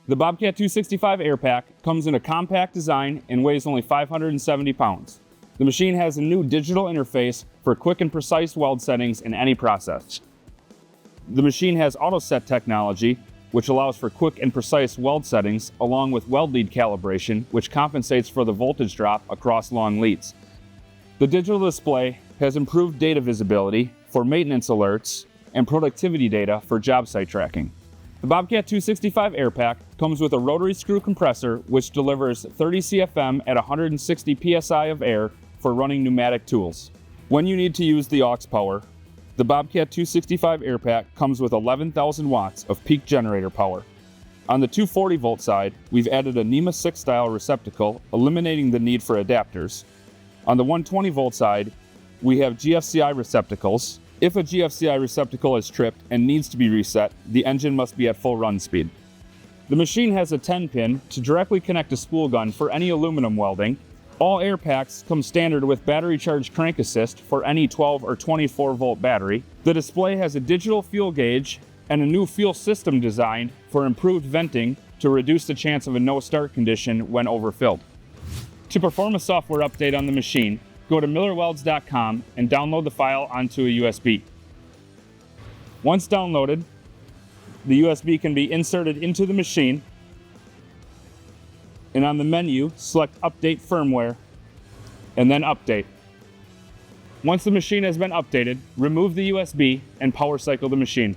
The Bobcat 265 Air Pak comes in a compact design and weighs only 570 pounds. The machine has a new digital interface for quick and precise weld settings in any process. The machine has auto set technology, which allows for quick and precise weld settings, along with weld lead calibration, which compensates for the voltage drop across long leads. The digital display has improved data visibility for maintenance alerts and productivity data for job site tracking. The Bobcat 265 Air Pak comes with a rotary screw compressor, which delivers 30 CFM at 160 psi of air for running pneumatic tools. When you need to use the aux power, the Bobcat 265 Air Pak comes with 11,000 watts of peak generator power. On the 240 volt side, we've added a NEMA 6 style receptacle, eliminating the need for adapters. On the 120 volt side, we have GFCI receptacles. If a GFCI receptacle is tripped and needs to be reset, the engine must be at full run speed. The machine has a 10-pin to directly connect a spool gun for any aluminum welding. All Air Paks come standard with battery charge crank assist for any 12 or 24 volt battery. The display has a digital fuel gauge and a new fuel system designed for improved venting to reduce the chance of a no-start condition when overfilled. To perform a software update on the machine, go to millerwelders.com and download the file onto a USB. Once downloaded, the USB can be inserted into the machine, and on the menu, select Update Firmware, and then Update. Once the machine has been updated, remove the USB and power cycle the machine.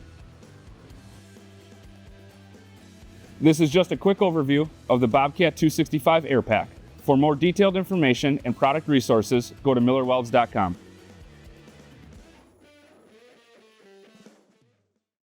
This is just a quick overview of the Bobcat 265 Air Pak. For more detailed information and product resources, go to millerwelders.com.